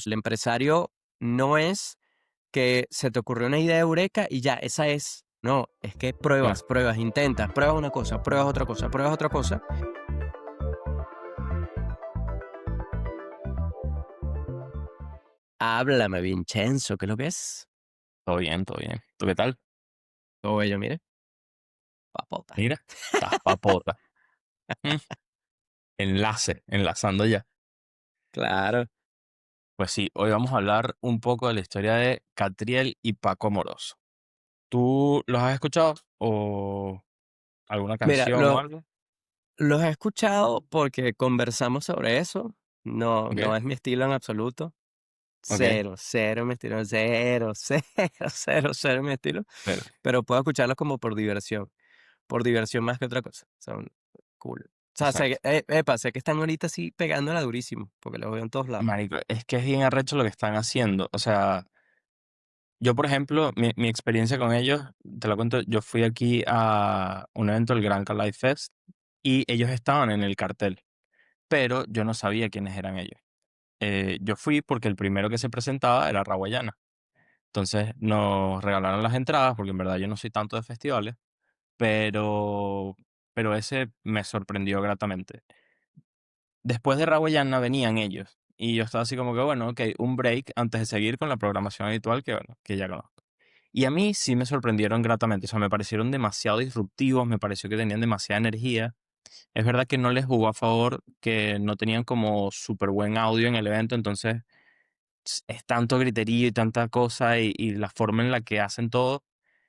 El empresario no es que se te ocurrió una idea eureka y ya, esa es. No, es que Claro. pruebas, intentas, pruebas una cosa, pruebas otra cosa, pruebas otra cosa. Háblame, Vincenzo, ¿qué es lo que es? Todo bien, todo bien. ¿Tú qué tal? Todo bello, mire, papota. Mira, estás papota. Mm, enlazando ya. Claro. Pues sí, hoy vamos a hablar un poco de la historia de Catriel y Paco Amoroso. ¿Tú los has escuchado? ¿O alguna Mira, canción o algo? los he escuchado porque conversamos sobre eso. No, Ok, no es mi estilo en absoluto. ok. Cero, cero mi estilo, cero, cero, cero, cero mi estilo. Pero, Pero puedo escucharlos como por diversión más que otra cosa. Son cool. O sea, sé exacto. que, epa, sé que están ahorita sí pegándola durísimo, porque los veo en todos lados. Marico, es que es bien arrecho lo que están haciendo. O sea, yo, por ejemplo, mi experiencia con ellos, te lo cuento, yo fui aquí a un evento, el Gran Live Fest, y ellos estaban en el cartel, pero yo no sabía quiénes eran ellos. Yo fui porque el primero que se presentaba era Rawayana. Entonces nos regalaron las entradas, porque en verdad yo no soy tanto de festivales, pero, pero ese me sorprendió gratamente. Después de Rawayana venían ellos. Y yo estaba así como que, bueno, ok, un break antes de seguir con la programación habitual que, bueno, que ya conozco. Y a mí sí me sorprendieron gratamente, o sea, me parecieron demasiado disruptivos, me pareció que tenían demasiada energía. Es verdad que no les jugó a favor que no tenían como súper buen audio en el evento, entonces es tanto griterío y tanta cosa y la forma en la que hacen todo.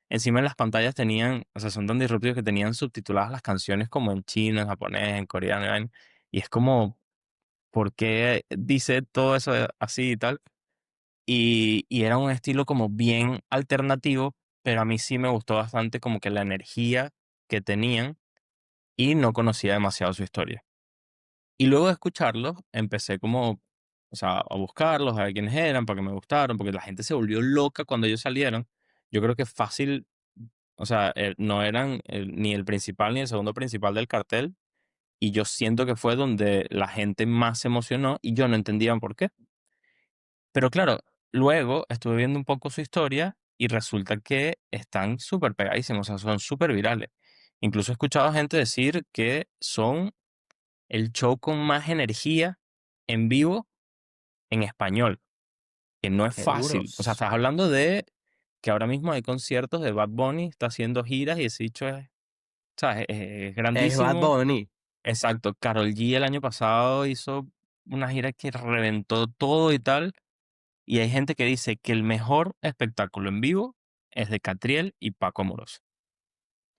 Encima en las pantallas tenían, o sea, son tan disruptivos que tenían subtituladas las canciones como en chino, en japonés, en coreano, y vaina, y es como, ¿por qué dice todo eso así y tal? Y era un estilo como bien alternativo, pero a mí sí me gustó bastante como que la energía que tenían y no conocía demasiado su historia. Y luego de escucharlos, empecé como, o sea, a buscarlos, a ver quiénes eran, para que me gustaron, porque la gente se volvió loca cuando ellos salieron. Yo creo que fácil, o sea, no eran ni el principal ni el segundo principal del cartel, y yo siento que fue donde la gente más se emocionó y yo no entendía por qué. Pero claro, luego estuve viendo un poco su historia y resulta que están súper pegadísimos, o sea, son súper virales. Incluso he escuchado a gente decir que son el show con más energía en vivo en español, que no es Qué fácil. O sea, duros. estás hablando de que ahora mismo hay conciertos de Bad Bunny, está haciendo giras y ese dicho es, ¿sabes? Es Es Bad grandísimo. Bunny. Exacto. Karol G el año pasado hizo una gira que reventó todo y tal. Y hay gente que dice que el mejor espectáculo en vivo es de Catriel y Paco Amoroso.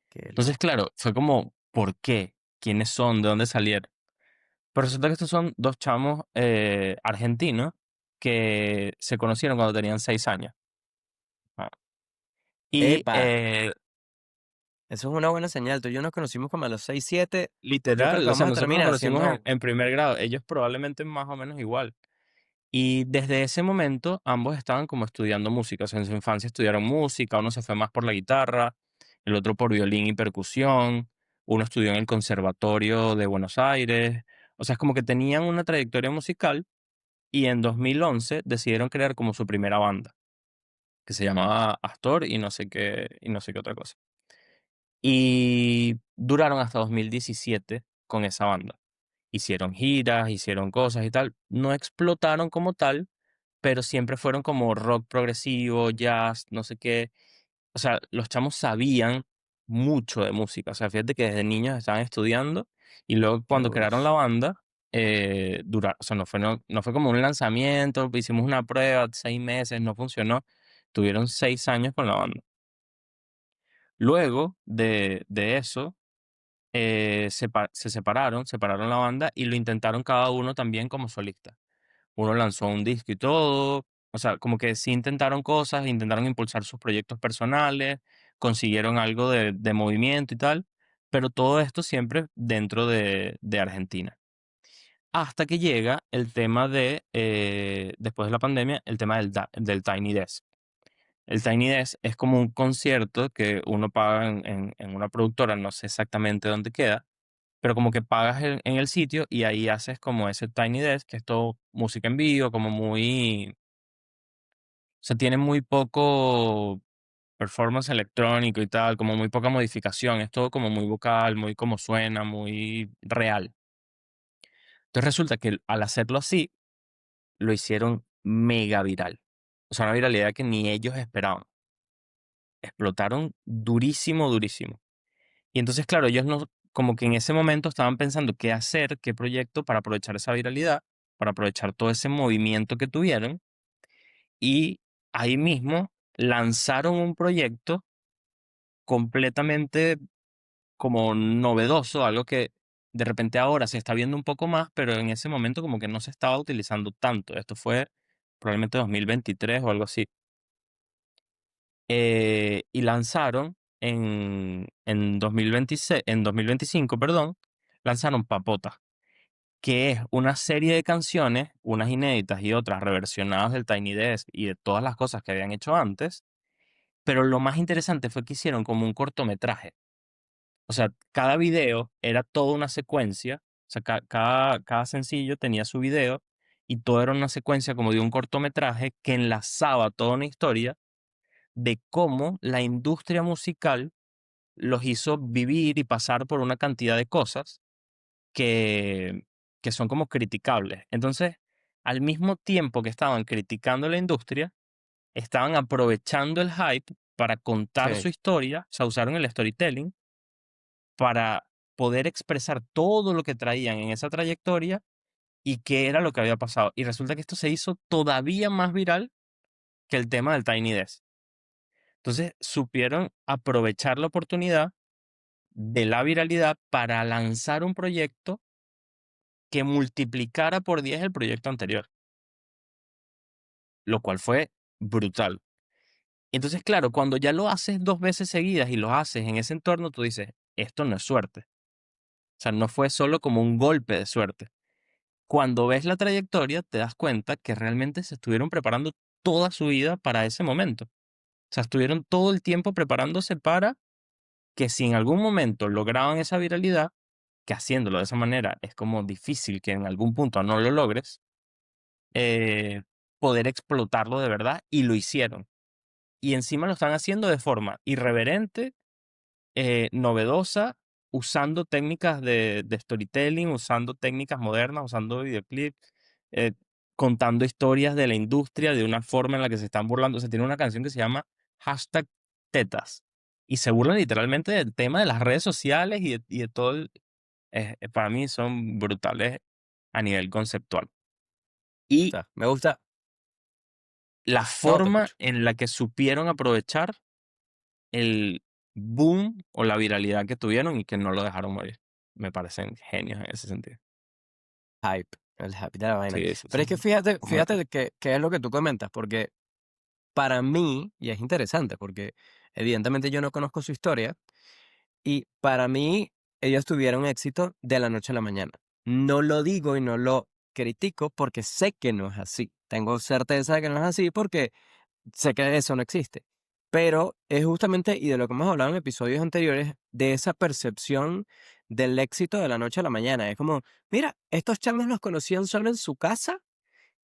Qué Entonces, loco. claro, fue como, ¿por qué? ¿Quiénes son? ¿De dónde salieron? Pero resulta que estos son dos chamos argentinos que se conocieron cuando tenían 6 años. Ah, Y Epa, eso es una buena señal. Tú y yo nos conocimos como a los 6 7. Yo creo que literal, o sea, vamos a nosotros nos terminar conocimos siendo. en primer grado, ellos probablemente más o menos igual. Y desde ese momento ambos estaban como estudiando música, o sea, en su infancia estudiaron música, uno se fue más por la guitarra, el otro por violín y percusión, uno estudió en el Conservatorio de Buenos Aires, o sea, es como que tenían una trayectoria musical y en 2011 decidieron crear como su primera banda, que se llamaba Astor y no sé qué otra cosa. Y duraron hasta 2017 con esa banda. Hicieron giras, hicieron cosas y tal. No explotaron como tal, pero siempre fueron como rock progresivo, jazz, no sé qué. O sea, los chamos sabían mucho de música. O sea, fíjate que desde niños estaban estudiando y luego Qué cuando crearon la duros. banda, o sea, no fue como un lanzamiento, hicimos una prueba, 6 meses, no funcionó. Tuvieron 6 años con la banda. Luego de eso, se separaron la banda y lo intentaron cada uno también como solista. Uno lanzó un disco y todo, o sea, como que sí intentaron cosas, intentaron impulsar sus proyectos personales, consiguieron algo de movimiento y tal, pero todo esto siempre dentro de Argentina. Hasta que llega el tema después de la pandemia, el tema del Tiny Desk. El Tiny Desk es como un concierto que uno paga en una productora, no sé exactamente dónde queda, pero como que pagas en el sitio y ahí haces como ese Tiny Desk, que es todo música en vivo, como muy, o sea, tiene muy poco performance electrónico y tal, como muy poca modificación, es todo como muy vocal, muy como suena, muy real. Entonces resulta que al hacerlo así, lo hicieron mega viral. O sea, una viralidad que ni ellos esperaban. Explotaron durísimo, durísimo. Y entonces, claro, ellos no, como que en ese momento estaban pensando qué hacer, qué proyecto para aprovechar esa viralidad, para aprovechar todo ese movimiento que tuvieron. Y ahí mismo lanzaron un proyecto completamente como novedoso, algo que de repente ahora se está viendo un poco más, pero en ese momento como que no se estaba utilizando tanto. Esto fue probablemente 2023 o algo así. Y lanzaron en 2026, en 2025, perdón, lanzaron Papota, que es una serie de canciones, unas inéditas y otras reversionadas del Tiny Desk y de todas las cosas que habían hecho antes, pero lo más interesante fue que hicieron como un cortometraje. O sea, cada video era toda una secuencia, o sea, cada sencillo tenía su video y todo era una secuencia como de un cortometraje que enlazaba toda una historia de cómo la industria musical los hizo vivir y pasar por una cantidad de cosas que, que son como criticables. Entonces, al mismo tiempo que estaban criticando la industria, estaban aprovechando el hype para contar Sí, su historia, o sea, usaron el storytelling para poder expresar todo lo que traían en esa trayectoria y qué era lo que había pasado. Y resulta que esto se hizo todavía más viral que el tema del Tiny Desk. Entonces, supieron aprovechar la oportunidad de la viralidad para lanzar un proyecto que multiplicara por 10 el proyecto anterior, lo cual fue brutal. Entonces, claro, cuando ya lo haces 2 veces seguidas y lo haces en ese entorno, tú dices, esto no es suerte. O sea, no fue solo como un golpe de suerte. Cuando ves la trayectoria, te das cuenta que realmente se estuvieron preparando toda su vida para ese momento. O sea, estuvieron todo el tiempo preparándose para que si en algún momento lograban esa viralidad, que haciéndolo de esa manera es como difícil que en algún punto no lo logres, eh, poder explotarlo de verdad y lo hicieron. Y encima lo están haciendo de forma irreverente, novedosa, usando técnicas de storytelling, usando técnicas modernas, usando videoclips, eh, contando historias de la industria de una forma en la que se están burlando. O sea, tiene una canción que se llama hashtag tetas y se burlan literalmente del tema de las redes sociales y de todo. Para mí son brutales a nivel conceptual. Y me gusta. la No, te forma escucho. en la que supieron aprovechar el boom o la viralidad que tuvieron y que no lo dejaron morir. Me parecen genios en ese sentido. Hype, el hype de la vaina. Sí, sí, Pero sí. es que fíjate, Muy fíjate bien. de que es lo que tú comentas, porque para mí, y es interesante, porque evidentemente yo no conozco su historia, y para mí ellos tuvieron éxito de la noche a la mañana. No lo digo y no lo critico porque sé que no es así. Tengo certeza de que no es así porque sé que eso no existe. Pero es justamente, y de lo que hemos hablado en episodios anteriores, de esa percepción del éxito de la noche a la mañana. Es como, mira, estos changos los conocían solo en su casa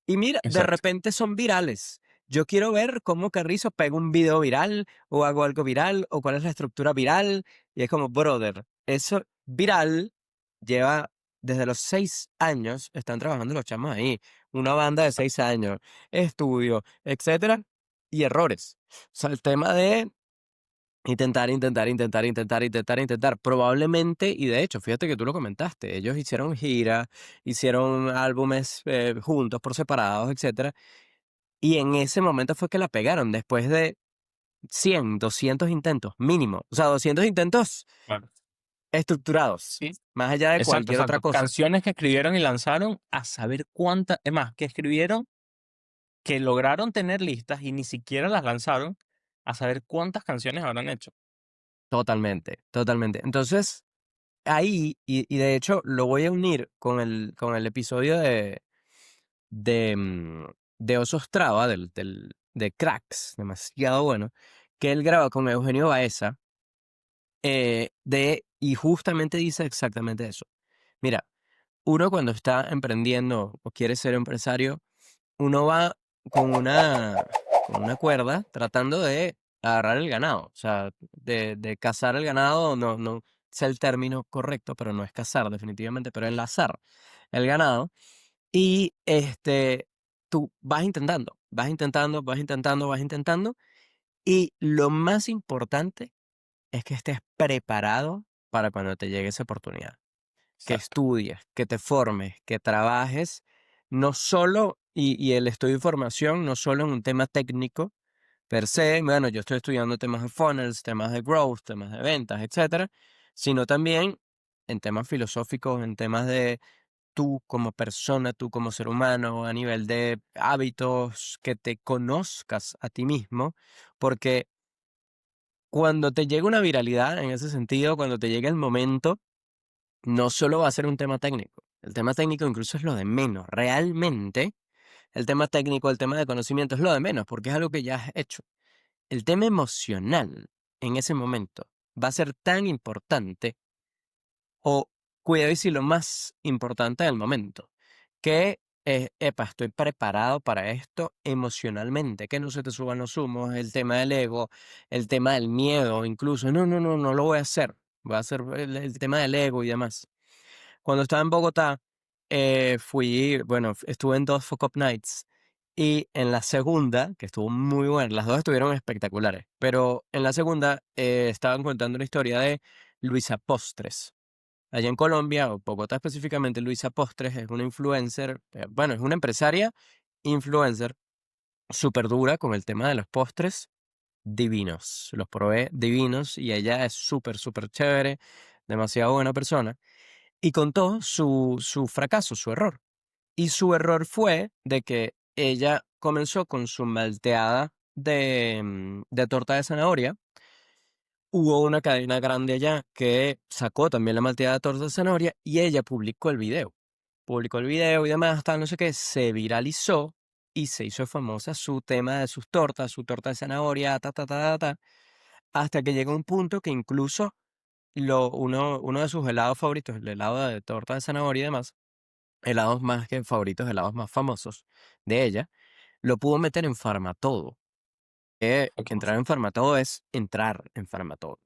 y mira, de Exacto. repente son virales. Yo quiero ver cómo Carrizo pega un video viral o hago algo viral o cuál es la estructura viral. Y es como, brother, eso viral lleva desde los 6 años, están trabajando los chamos ahí. Una banda de 6 años, estudio, etcétera, y errores. O sea, el tema de intentar, intentar, intentar, intentar, intentar, intentar. Probablemente, y de hecho, fíjate que tú lo comentaste, ellos hicieron gira, hicieron álbumes juntos, por separados, etcétera. Y en ese momento fue que la pegaron, después de 100, 200 intentos, mínimo. O sea, 200 intentos Claro. estructurados, Sí. más allá de Exacto, cualquier otra exacto. cosa. Canciones que escribieron y lanzaron a saber cuántas, es más, que escribieron, que lograron tener listas y ni siquiera las lanzaron, a saber cuántas canciones habrán hecho. Totalmente, totalmente. Entonces, ahí, y de hecho, lo voy a unir con el episodio de, mm, de Osos Traba, de Cracks, demasiado bueno, que él graba con Eugenio Baeza, de y justamente dice exactamente eso. Mira, uno cuando está emprendiendo o quiere ser empresario, uno va con una cuerda tratando de agarrar el ganado, o sea, de cazar el ganado, no sé el término correcto, pero no es cazar definitivamente, pero enlazar el ganado. Y tú vas intentando, vas intentando, vas intentando, vas intentando. Y lo más importante es que estés preparado para cuando te llegue esa oportunidad, que Exacto. estudies, que te formes, que trabajes, no solo, y el estudio y formación, no solo en un tema técnico per se, bueno, yo estoy estudiando temas de funnels, temas de growth, temas de ventas, etcétera, sino también en temas filosóficos, en temas de tú como persona, tú como ser humano, a nivel de hábitos, que te conozcas a ti mismo, porque cuando te llega una viralidad, en ese sentido, cuando te llega el momento, no solo va a ser un tema técnico. El tema técnico incluso es lo de menos. Realmente, el tema técnico, el tema de conocimiento es lo de menos, porque es algo que ya has hecho. El tema emocional en ese momento va a ser tan importante, o cuidado y si lo más importante del momento, que epa, estoy preparado para esto emocionalmente, que no se te suban los humos, el tema del ego, el tema del miedo, incluso, no lo voy a hacer, voy a hacer el tema del ego y demás. Cuando estaba en Bogotá, bueno, estuve en 2 Fuck Up Nights. Y en la segunda, que estuvo muy buena, las dos estuvieron espectaculares, pero en la segunda estaban contando una historia de Luisa Postres. Allá en Colombia, o Bogotá específicamente, Luisa Postres es una influencer, bueno, es una empresaria influencer súper dura con el tema de los postres divinos. Los probé divinos y ella es súper, súper chévere, demasiado buena persona. Y contó su fracaso, su error. Y su error fue de que ella comenzó con su malteada de torta de zanahoria. Hubo una cadena grande allá que sacó también la malteada de torta de zanahoria y ella publicó el video. Publicó el video y demás, tal, no sé qué, se viralizó y se hizo famosa su tema de sus tortas, su torta de zanahoria, hasta que llegó un punto que incluso uno de sus helados favoritos, el helado de torta de zanahoria y demás, helados más que favoritos, helados más famosos de ella, lo pudo meter en Farmatodo. Ok. Entrar en Farmatodo es entrar en Farmatodo.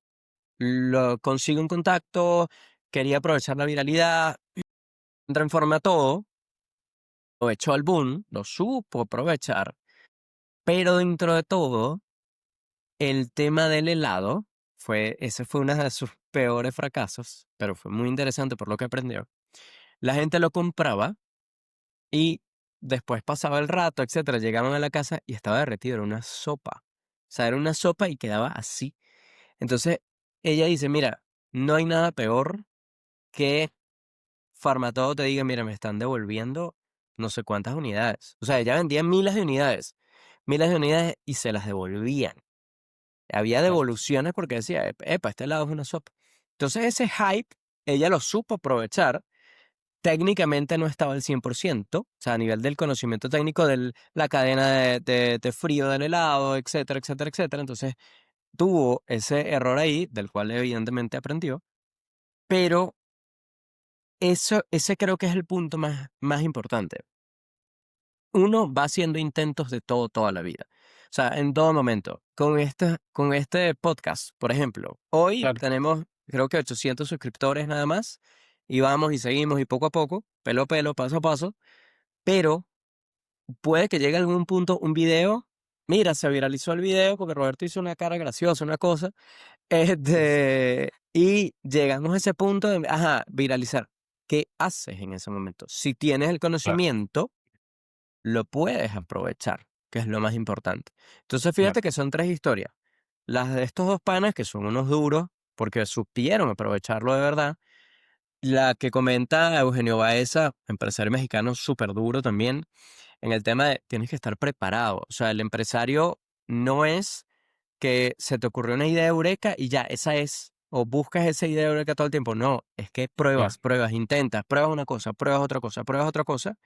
Lo consigo en contacto, quería aprovechar la viralidad, entra en Farmatodo, lo echó al boom, lo supo aprovechar, pero dentro de todo, el tema del helado ese fue uno de sus peores fracasos, pero fue muy interesante por lo que aprendió. La gente lo compraba y después pasaba el rato, etcétera, llegaban a la casa y estaba derretido, era una sopa. O sea, era una sopa y quedaba así. Entonces, ella dice, mira, no hay nada peor que Farmatodo te diga, mira, me están devolviendo no sé cuántas unidades. O sea, ella vendía miles de unidades y se las devolvían. Había Claro. devoluciones porque decía, epa, este lado es una sopa. Entonces ese hype, ella lo supo aprovechar. Técnicamente no estaba al 100%, o sea, a nivel del conocimiento técnico de la cadena de frío del helado, etcétera, etcétera, etcétera. Entonces tuvo ese error ahí, del cual evidentemente aprendió, pero ese creo que es el punto más importante. Uno va haciendo intentos de todo toda la vida. O sea, en todo momento. Con este podcast, por ejemplo, hoy Claro. tenemos creo que 800 suscriptores nada más, y vamos y seguimos y poco a poco, pelo a pelo, paso a paso, pero puede que llegue a algún punto un video, mira, se viralizó el video porque Roberto hizo una cara graciosa, una cosa, Sí, sí. y llegamos a ese punto de, ajá, viralizar. ¿Qué haces en ese momento? Si tienes el Claro, conocimiento, lo puedes aprovechar, que es lo más importante. Entonces, claro. fíjate que son 3 historias. Las de estos 2 panas, que son unos duros, porque supieron aprovecharlo de verdad. La que comenta Eugenio Baeza, empresario mexicano súper duro también, en el tema de tienes que estar preparado. O sea, el empresario no es que se te ocurrió una idea eureka y ya, esa es. O buscas esa idea eureka todo el tiempo. No, es que Claro. pruebas, intentas, pruebas una cosa, pruebas otra cosa, pruebas otra cosa.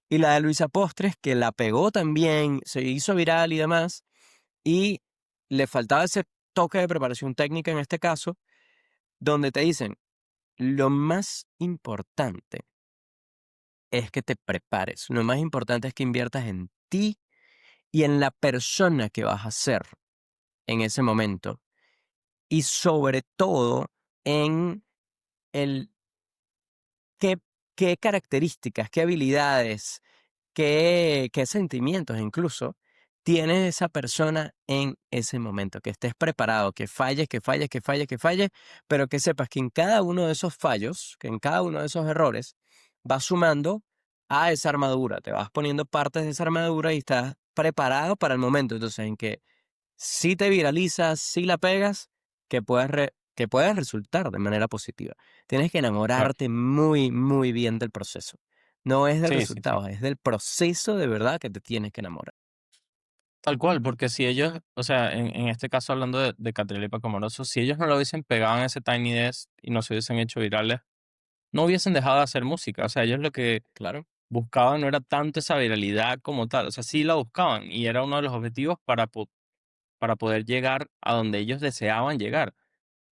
Y la de Luisa Postres, que la pegó también, se hizo viral y demás, y le faltaba ese toque de preparación técnica en este caso, donde te dicen, lo más importante es que te prepares, lo más importante es que inviertas en ti y en la persona que vas a ser en ese momento y sobre todo en el qué, qué características, qué habilidades, qué sentimientos incluso tiene esa persona en ese momento, que estés preparado, que falles, que falles, que falles, que falles, pero que sepas que en cada uno de esos fallos, que en cada uno de esos errores, vas sumando a esa armadura, te vas poniendo partes de esa armadura y estás preparado para el momento, entonces en que si te viralizas, si la pegas, que puedas resultar de manera positiva. Tienes que Claro. enamorarte muy, muy bien del proceso. No es del Sí, sí, sí. resultado, es del proceso de verdad que te tienes que enamorar. Tal cual, porque si ellos, o sea, en este caso hablando de Catriel y Paco Moroso, si ellos no lo hubiesen pegado en ese Tiny Desk y no se hubiesen hecho virales, no hubiesen dejado de hacer música. O sea, ellos lo que Claro, buscaban no era tanto esa viralidad como tal. O sea, sí la buscaban y era uno de los objetivos para poder llegar a donde ellos deseaban llegar.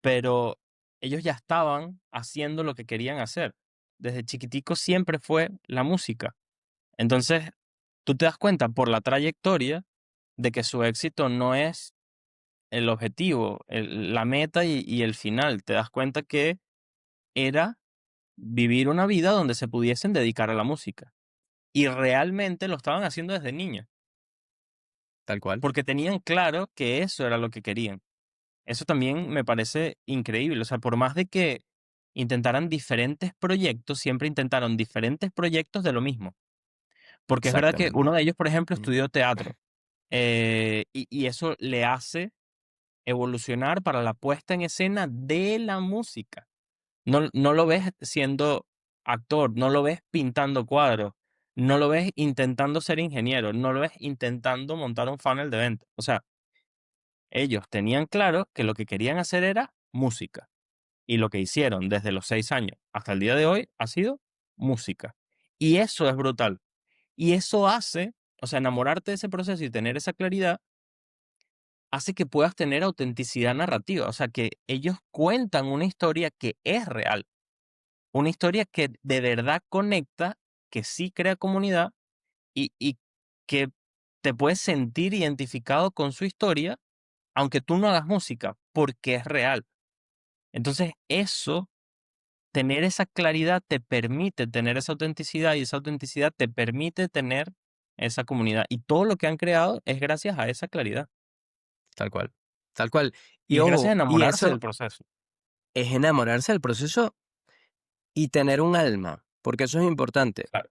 Pero ellos ya estaban haciendo lo que querían hacer. Desde chiquitico siempre fue la música. Entonces, tú te das cuenta por la trayectoria de que su éxito no es el objetivo, la meta y el final. Te das cuenta que era vivir una vida donde se pudiesen dedicar a la música. Y realmente lo estaban haciendo desde niños, tal cual, porque tenían claro que eso era lo que querían. Eso también me parece increíble. O sea, por más de que intentaran diferentes proyectos, siempre intentaron diferentes proyectos de lo mismo. Porque es verdad que exactamente. uno de ellos, por ejemplo, Mm, estudió teatro. Y eso le hace evolucionar para la puesta en escena de la música. No lo ves siendo actor, no lo ves pintando cuadros, no lo ves intentando ser ingeniero, no lo ves intentando montar un funnel de venta. O sea, ellos tenían claro que lo que querían hacer era música. Y lo que hicieron desde los 6 años hasta el día de hoy ha sido música. Y eso es brutal. Y eso hace, o sea, enamorarte de ese proceso y tener esa claridad hace que puedas tener autenticidad narrativa. O sea, que ellos cuentan una historia que es real, una historia que de verdad conecta, que sí crea comunidad y que te puedes sentir identificado con su historia, aunque tú no hagas música, porque es real. Entonces, eso, tener esa claridad te permite tener esa autenticidad y esa autenticidad te permite tener esa comunidad. Y todo lo que han creado es gracias a esa claridad. tal cual, tal cual. Y Y es gracias a ojo, y enamorarse del eso proceso. es enamorarse del proceso y tener un alma, porque eso es importante. Claro.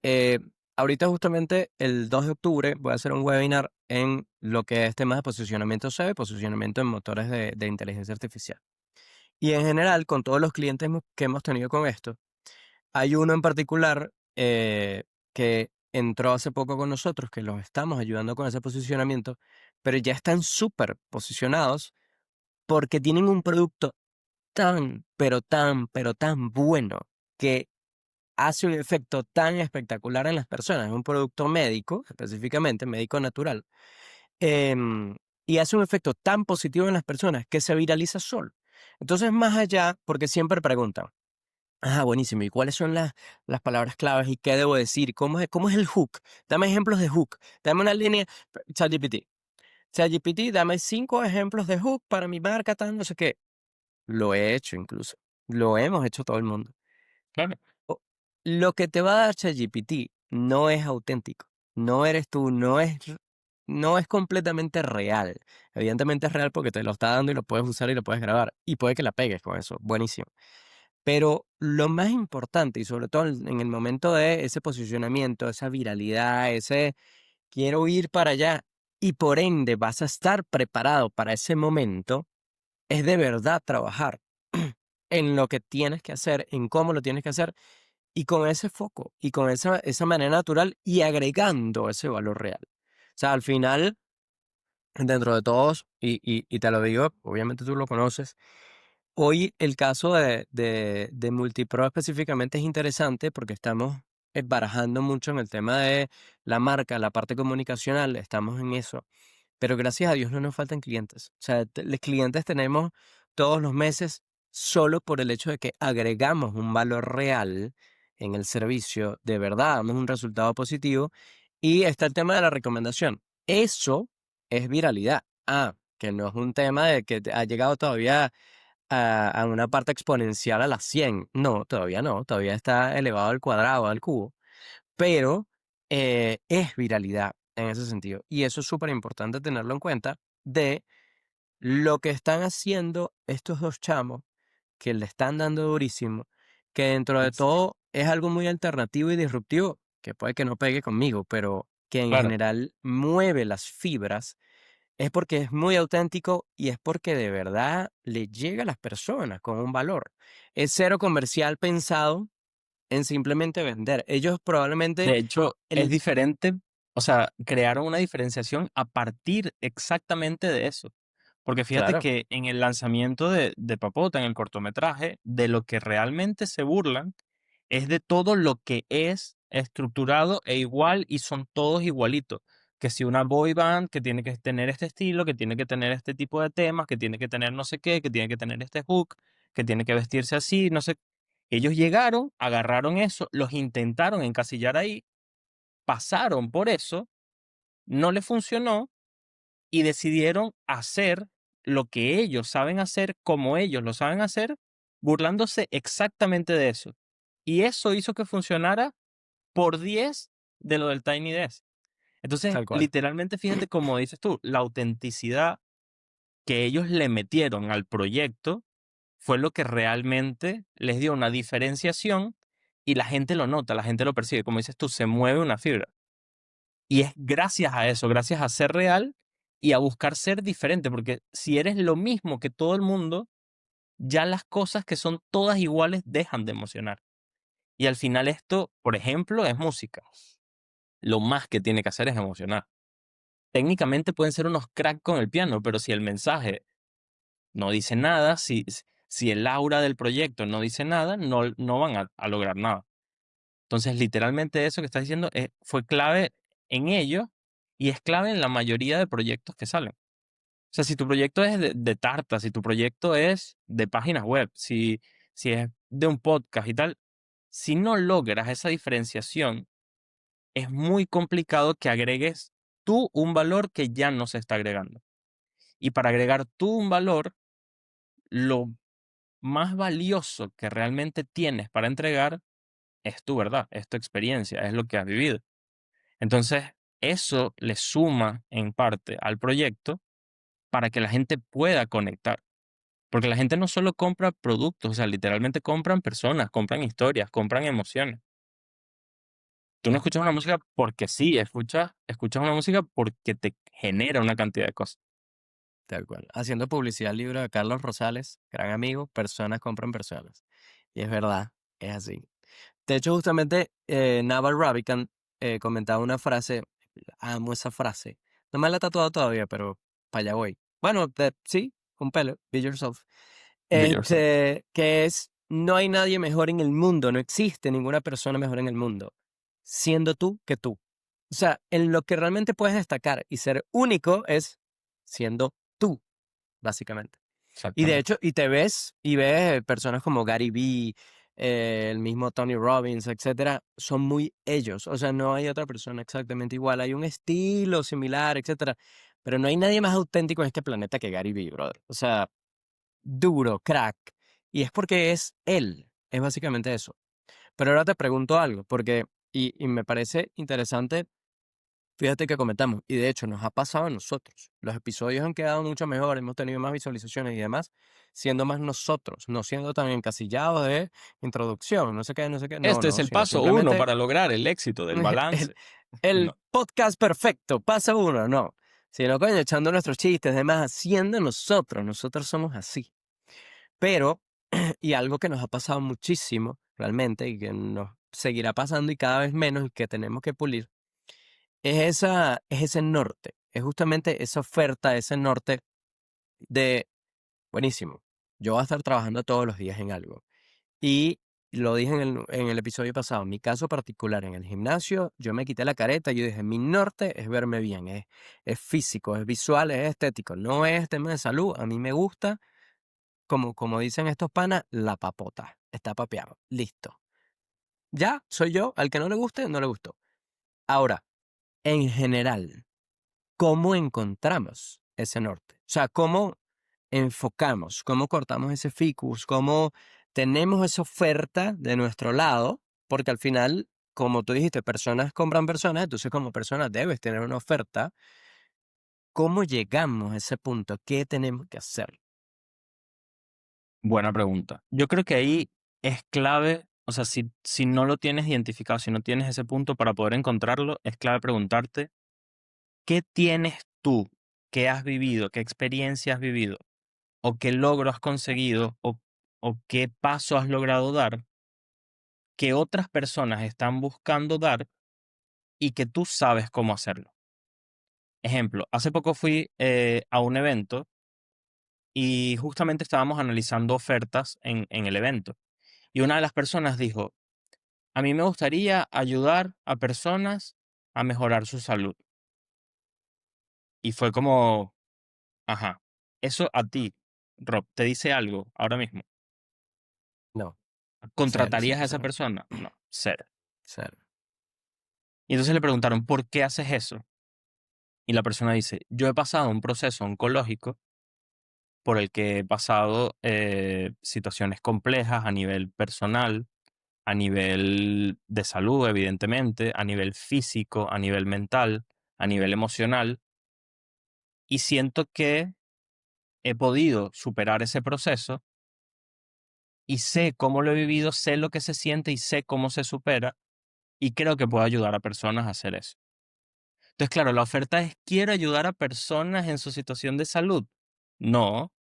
Ahorita justamente el 2 de octubre voy a hacer un webinar en lo que es temas de posicionamiento SEO y posicionamiento en motores de inteligencia artificial. Y en general, con todos los clientes que hemos tenido con esto, hay uno en particular que entró hace poco con nosotros, que los estamos ayudando con ese posicionamiento, pero ya están súper posicionados porque tienen un producto tan, pero tan bueno que hace un efecto tan espectacular en las personas. Es un producto médico, específicamente médico natural, em, y hace un efecto tan positivo en las personas que se viraliza solo. Entonces, más allá, porque siempre preguntan, ah, buenísimo, ¿y cuáles son las palabras claves y qué debo decir? Cómo es el hook? Dame ejemplos de hook. Dame una línea, ChatGPT. ChatGPT, dame 5 ejemplos de hook para mi marca, tal, no sé qué. Lo he hecho incluso. Lo hemos hecho todo el mundo. Claro. O- Lo que te va a dar ChatGPT no es auténtico. No eres tú, no es completamente real. Evidentemente es real porque te lo está dando y lo puedes usar y lo puedes grabar. Y puede que la pegues con eso. Buenísimo. Pero lo más importante, y sobre todo en el momento de ese posicionamiento, esa viralidad, ese quiero ir para allá, y por ende vas a estar preparado para ese momento, es de verdad trabajar en lo que tienes que hacer, en cómo lo tienes que hacer y con ese foco y con esa manera natural y agregando ese valor real. O sea, al final, dentro de todos, y te lo digo, obviamente tú lo conoces, hoy el caso de Multipro específicamente es interesante porque estamos barajando mucho en el tema de la marca, la parte comunicacional, estamos en eso. Pero gracias a Dios no nos faltan clientes. O sea, los clientes tenemos todos los meses solo por el hecho de que agregamos un valor real en el servicio, de verdad damos un resultado positivo. Y está el tema de la recomendación. Eso es viralidad. Que no es un tema de que ha llegado todavía a una parte exponencial a las 100. No, todavía no, todavía está elevado al cuadrado, al cubo, pero es viralidad en ese sentido. Y eso es súper importante tenerlo en cuenta de lo que están haciendo estos dos chamos que le están dando durísimo, que dentro de Es- todo es algo muy alternativo y disruptivo, que puede que no pegue conmigo, pero que en Claro. general mueve las fibras, es porque es muy auténtico y es porque de verdad le llega a las personas con un valor. Es cero comercial pensado en simplemente vender. Ellos probablemente, De hecho, es el, diferente, o sea, crearon una diferenciación a partir exactamente de eso. Porque fíjate claro, que en el lanzamiento de Papota, en el cortometraje, de lo que realmente se burlan es de todo lo que es estructurado e igual y son todos igualitos. Que si una boy band que tiene que tener este estilo, que tiene que tener este tipo de temas, que tiene que tener no sé qué, que tiene que tener este hook, que tiene que vestirse así, no sé. Ellos llegaron, agarraron eso, los intentaron encasillar ahí, pasaron por eso, no les funcionó y decidieron hacer lo que ellos saben hacer, como ellos lo saben hacer, burlándose exactamente de eso. Y eso hizo que funcionara por 10 de lo del Tiny Desk. Entonces, tal cual, literalmente, fíjate como dices tú, la autenticidad que ellos le metieron al proyecto fue lo que realmente les dio una diferenciación y la gente lo nota, la gente lo percibe. Como dices tú, se mueve una fibra. Y es gracias a eso, gracias a ser real y a buscar ser diferente, porque si eres lo mismo que todo el mundo, ya las cosas que son todas iguales dejan de emocionar. Y al final esto, por ejemplo, es música. Lo más que tiene que hacer es emocionar. Técnicamente pueden ser unos crack con el piano, pero si el mensaje no dice nada, si el aura del proyecto no dice nada, no van a lograr nada. Entonces, literalmente eso que estás diciendo fue clave en ello y es clave en la mayoría de proyectos que salen. O sea, si tu proyecto es de tarta, si tu proyecto es de páginas web, si es de un podcast y tal, si no logras esa diferenciación, es muy complicado que agregues tú un valor que ya no se está agregando. Y para agregar tú un valor, lo más valioso que realmente tienes para entregar es tu verdad, es tu experiencia, es lo que has vivido. Entonces, eso le suma en parte al proyecto para que la gente pueda conectar. Porque la gente no solo compra productos, o sea, literalmente compran personas, compran historias, compran emociones. Tú no escuchas una música porque sí, escuchas una música porque te genera una cantidad de cosas. tal cual. Haciendo publicidad al libro de Carlos Rosales, gran amigo, personas compran personas. Y es verdad, es así. De hecho, justamente Naval Ravikant comentaba una frase, amo esa frase. No me la he tatuado todavía, pero para allá voy. Bueno, sí, un pelo, be yourself. Be yourself. Que es, no hay nadie mejor en el mundo, no existe ninguna persona mejor en el mundo, siendo tú que tú. O sea, en lo que realmente puedes destacar y ser único es siendo tú, básicamente. Y de Exactamente. hecho, y ves personas como Gary Vee, el mismo Tony Robbins, etcétera, son muy ellos. O sea, no hay otra persona exactamente igual. Hay un estilo similar, etcétera. Pero no hay nadie más auténtico en este planeta que Gary Vee, brother. O sea, duro, crack. Y es porque es él. Es básicamente eso. Pero ahora te pregunto algo, porque, y me parece interesante. Fíjate que comentamos, y de hecho nos ha pasado a nosotros. Los episodios han quedado mucho mejor, hemos tenido más visualizaciones y demás, siendo más nosotros, no siendo tan encasillados de introducción, no sé qué, no sé qué, no, Este es no, el sino paso uno simplemente para lograr el éxito del el, balance. el No. podcast perfecto, pasa uno, no, sino coño, echando nuestros chistes, demás, haciendo nosotros somos así. Pero, y algo que nos ha pasado muchísimo, realmente, y que nos seguirá pasando y cada vez menos y que tenemos que pulir es ese norte, es justamente esa oferta, ese norte de, buenísimo, yo voy a estar trabajando todos los días en algo. Y lo dije en el episodio pasado, mi caso particular en el gimnasio, yo me quité la careta y yo dije, mi norte es verme bien, es físico, es visual, es estético, no es tema de salud, a mí me gusta como dicen estos panas, la papota. Está papeado. Listo. Ya, soy yo. Al que no le guste, no le gustó. Ahora, en general, ¿cómo encontramos ese norte? O sea, ¿cómo enfocamos? ¿Cómo cortamos ese ficus? ¿Cómo tenemos esa oferta de nuestro lado? Porque al final, como tú dijiste, personas compran personas, entonces como persona debes tener una oferta. ¿Cómo llegamos a ese punto? ¿Qué tenemos que hacer? Buena pregunta. Yo creo que ahí es clave, o sea, si no lo tienes identificado, si no tienes ese punto para poder encontrarlo, es clave preguntarte, ¿qué tienes tú? ¿Qué has vivido? ¿Qué experiencia has vivido? ¿O qué logro has conseguido? ¿O qué paso has logrado dar que otras personas están buscando dar y que tú sabes cómo hacerlo? Ejemplo, hace poco fui a un evento y justamente estábamos analizando ofertas en el evento. Y una de las personas dijo, a mí me gustaría ayudar a personas a mejorar su salud. Y fue como, ajá, eso a ti, Rob, te dice algo ahora mismo. No, cero, ¿Contratarías cero, a esa cero, persona? No, cero. cero. Y entonces le preguntaron, ¿por qué haces eso? Y la persona dice, yo he pasado un proceso oncológico por el que he pasado situaciones complejas a nivel personal, a nivel de salud, evidentemente, a nivel físico, a nivel mental, a nivel emocional, y siento que he podido superar ese proceso y sé cómo lo he vivido, sé lo que se siente y sé cómo se supera, y creo que puedo ayudar a personas a hacer eso. Entonces, claro, la oferta es, quiero ayudar a personas en su situación de salud. No,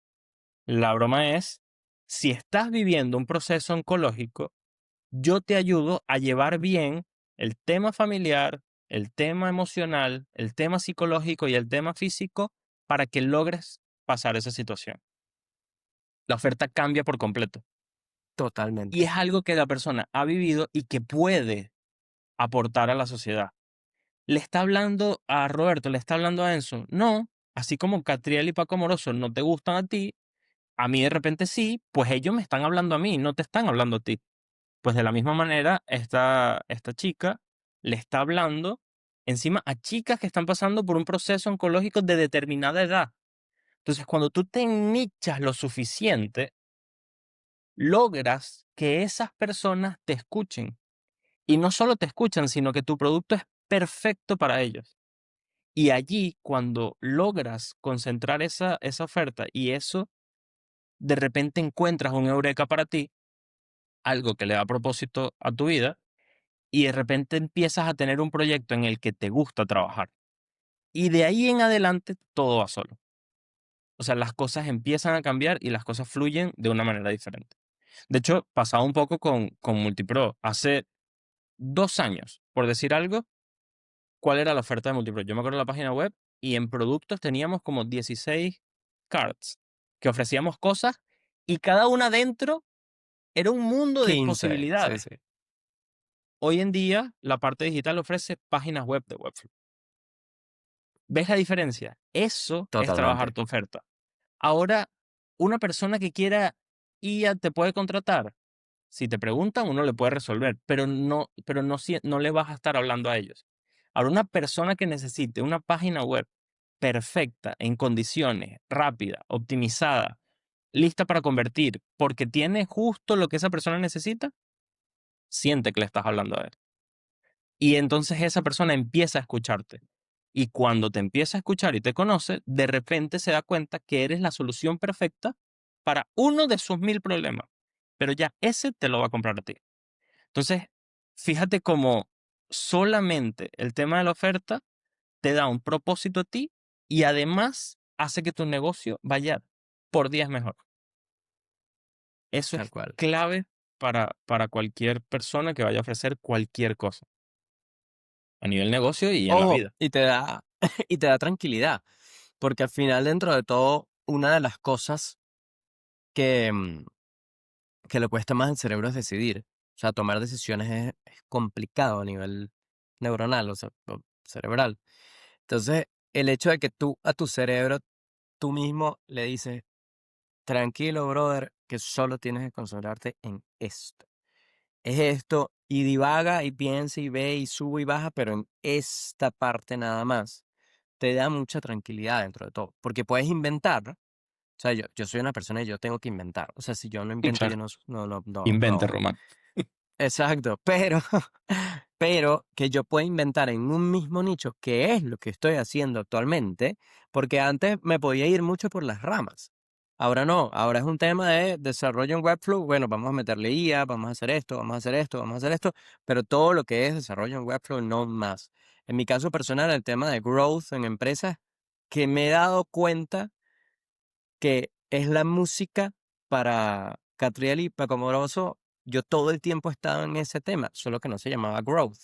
la broma es, si estás viviendo un proceso oncológico, yo te ayudo a llevar bien el tema familiar, el tema emocional, el tema psicológico y el tema físico para que logres pasar esa situación. La oferta cambia por completo. Y es Totalmente. algo que la persona ha vivido y que puede aportar a la sociedad. ¿Le está hablando a Roberto? ¿Le está hablando a Enzo? No. Así como Catriel y Paco Moroso no te gustan a ti, a mí de repente sí, pues ellos me están hablando a mí, no te están hablando a ti. Pues de la misma manera, esta chica le está hablando encima a chicas que están pasando por un proceso oncológico de determinada edad. Entonces, cuando tú te nichas lo suficiente, logras que esas personas te escuchen. Y no solo te escuchan, sino que tu producto es perfecto para ellos. Y allí, cuando logras concentrar esa oferta y eso, de repente encuentras un eureka para ti, algo que le da propósito a tu vida, y de repente empiezas a tener un proyecto en el que te gusta trabajar. Y de ahí en adelante todo va solo. O sea, las cosas empiezan a cambiar y las cosas fluyen de una manera diferente. De hecho, pasaba un poco con Multipro. Hace 2 años, por decir algo, ¿cuál era la oferta de Multipro? Yo me acuerdo de la página web y en productos teníamos como 16 cards que ofrecíamos cosas y cada una dentro era un mundo de 15, sí, posibilidades. sí, Hoy en día, la parte digital ofrece páginas web de Webflow. ¿Ves la diferencia? Eso es trabajar totalmente. tu oferta. Ahora, una persona que quiera IA te puede contratar. Si te preguntan, uno le puede resolver, pero no le vas a estar hablando a ellos. Ahora, una persona que necesite una página web perfecta, en condiciones, rápida, optimizada, lista para convertir, porque tiene justo lo que esa persona necesita, siente que le estás hablando a él. Y entonces esa persona empieza a escucharte. Y cuando te empieza a escuchar y te conoce, de repente se da cuenta que eres la solución perfecta para uno de sus 1000 problemas. Pero ya ese te lo va a comprar a ti. Entonces, fíjate cómo solamente el tema de la oferta te da un propósito a ti y además hace que tu negocio vaya por 10 mejor. Eso Tal es cual. clave para cualquier persona que vaya a ofrecer cualquier cosa a nivel negocio y en la Ojo, vida. y te da, y te da tranquilidad, porque al final, dentro de todo, una de las cosas que, que le cuesta más al cerebro es decidir. O sea, tomar decisiones es complicado a nivel neuronal, o sea, o cerebral. Entonces, el hecho de que tú a tu cerebro, tú mismo le dices, tranquilo, brother, que solo tienes que concentrarte en esto. Es esto, y divaga y piensa y ve y sube y baja, pero en esta parte nada más. Te da mucha tranquilidad dentro de todo, porque puedes inventar. O sea, yo soy una persona y yo tengo que inventar. O sea, si yo no invento, yo Claro, invente, no. Román. Exacto, pero, pero que yo pueda inventar en un mismo nicho, que es lo que estoy haciendo actualmente, porque antes me podía ir mucho por las ramas. Ahora no, ahora es un tema de desarrollo en Webflow. Bueno, vamos a meterle IA, vamos a hacer esto, vamos a hacer esto, vamos a hacer esto, pero todo lo que es desarrollo en Webflow no más. En mi caso personal, el tema de growth en empresas, que me he dado cuenta que es la música para Catriel y Paco Moroso. Yo todo el tiempo he estado en ese tema, solo que no se llamaba growth,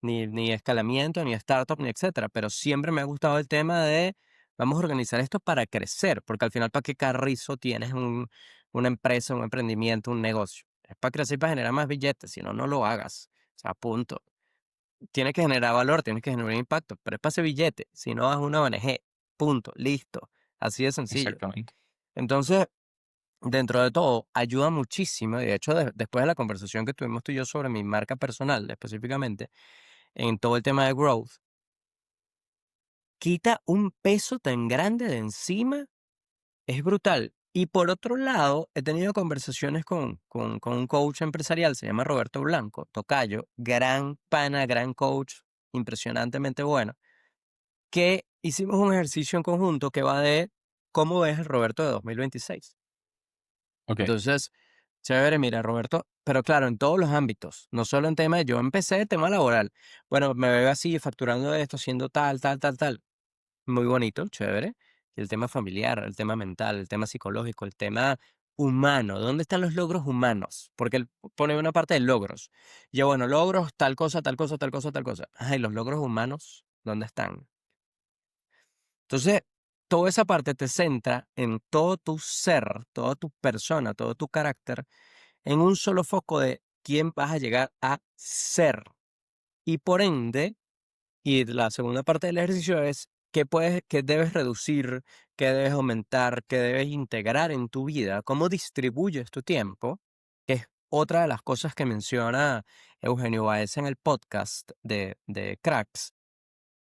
ni escalamiento, ni startup, ni etcétera. Pero siempre me ha gustado el tema de vamos a organizar esto para crecer, porque al final, ¿para qué carrizo tienes una empresa, un emprendimiento, un negocio? Es para crecer, para generar más billetes, si no, no lo hagas. O sea, punto. Tienes que generar valor, tienes que generar impacto, pero es para ese billete, si no, haz una ONG. Punto, listo. Así de sencillo. Exactamente. Entonces, dentro de todo, ayuda muchísimo. De hecho, después de la conversación que tuvimos tú y yo sobre mi marca personal, específicamente, en todo el tema de growth, quita un peso tan grande de encima, es brutal. Y por otro lado, he tenido conversaciones con un coach empresarial, se llama Roberto Blanco, tocayo, gran pana, gran coach, impresionantemente bueno, que hicimos un ejercicio en conjunto que va de cómo ves el Roberto de 2026. Ok, Entonces, chévere, mira, Roberto, pero claro, en todos los ámbitos, no solo en tema de yo empecé el tema laboral. Bueno, me veo así facturando esto, haciendo tal, tal, tal, tal. Muy bonito, chévere. Y el tema familiar, el tema mental, el tema psicológico, el tema humano. ¿Dónde están los logros humanos? Porque él pone una parte de logros. Yo, bueno, logros, tal cosa, tal cosa, tal cosa, tal cosa. Ay, los logros humanos, ¿dónde están? Entonces, toda esa parte te centra en todo tu ser, toda tu persona, todo tu carácter en un solo foco de quién vas a llegar a ser. Y por ende, y la segunda parte del ejercicio es qué debes reducir, qué debes aumentar, qué debes integrar en tu vida, cómo distribuyes tu tiempo, que es otra de las cosas que menciona Eugenio Baez en el podcast de Cracks.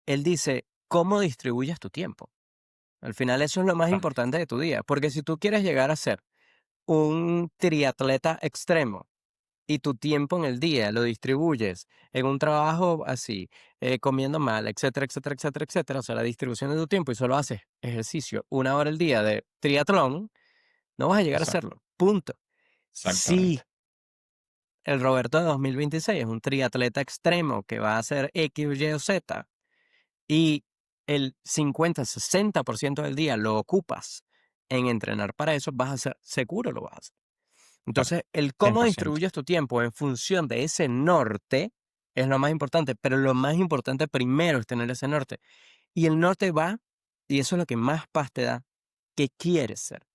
Él dice, ¿cómo distribuyes tu tiempo? Al final eso es lo más claro, importante de tu día, porque si tú quieres llegar a ser un triatleta extremo, y tu tiempo en el día lo distribuyes en un trabajo así, comiendo mal, etcétera, etcétera, etcétera, etcétera, o sea, la distribución de tu tiempo y solo haces ejercicio 1 hora al día de triatlón, no vas a llegar a exacto, hacerlo. Punto. Sí, exactamente. el Roberto de 2026 es un triatleta extremo que va a hacer X, Y o Z y el 50-60% del día lo ocupas en entrenar para eso, vas a ser seguro lo vas a hacer. Claro, Entonces, el cómo 100%. distribuyes tu tiempo en función de ese norte es lo más importante, pero lo más importante primero es tener ese norte. Y el norte va, y eso es lo que más paz te da, ¿qué quieres ser?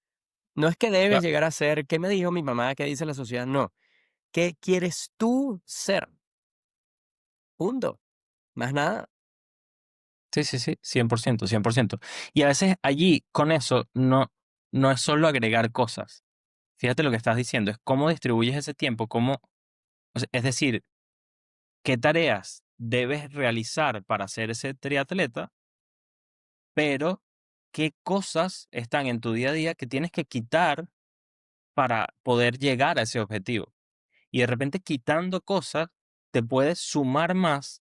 No es que debes Claro. llegar a ser, ¿qué me dijo mi mamá? ¿Qué dice la sociedad? No. ¿Qué quieres tú ser? Punto. Más nada. Sí, sí, sí, 100%, 100%. Y a veces allí, con eso, no es solo agregar cosas. Fíjate lo que estás diciendo, es cómo distribuyes ese tiempo, cómo, o sea, es decir, qué tareas debes realizar para ser ese triatleta, pero qué cosas están en tu día a día que tienes que quitar para poder llegar a ese objetivo. Y de repente quitando cosas te puedes sumar más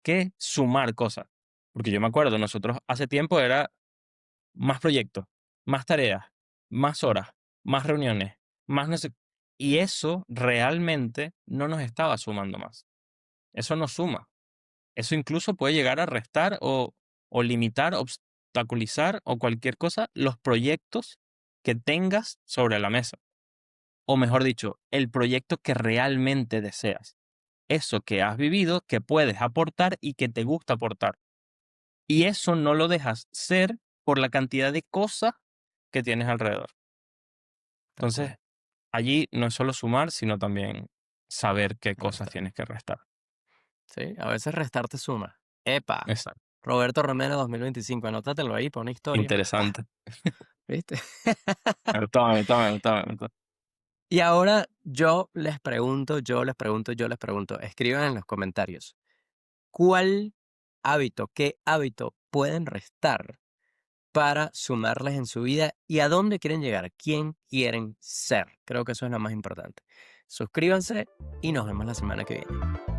que sumar cosas. Porque yo me acuerdo, nosotros hace tiempo era más proyectos, más tareas, más horas, más reuniones, más no sé. Y eso realmente no nos estaba sumando más. Eso no suma. Eso incluso puede llegar a restar o limitar, obstaculizar o cualquier cosa los proyectos que tengas sobre la mesa. O mejor dicho, el proyecto que realmente deseas. Eso que has vivido, que puedes aportar y que te gusta aportar. Y eso no lo dejas ser por la cantidad de cosas que tienes alrededor. Tal Entonces, cual. allí no es solo sumar, sino también saber qué cosas Restar. tienes que restar. Sí, a veces restar te suma. Epa. Exacto. Roberto Romero 2025, anótatelo ahí, pon historia. Pa. Interesante. ¿viste? Me gustó, me gustó, me gustó, me gustó. Y ahora yo les pregunto, escriban en los comentarios, qué hábito pueden restar para sumarles en su vida y a dónde quieren llegar, quién quieren ser. Creo que eso es lo más importante. Suscríbanse y nos vemos la semana que viene.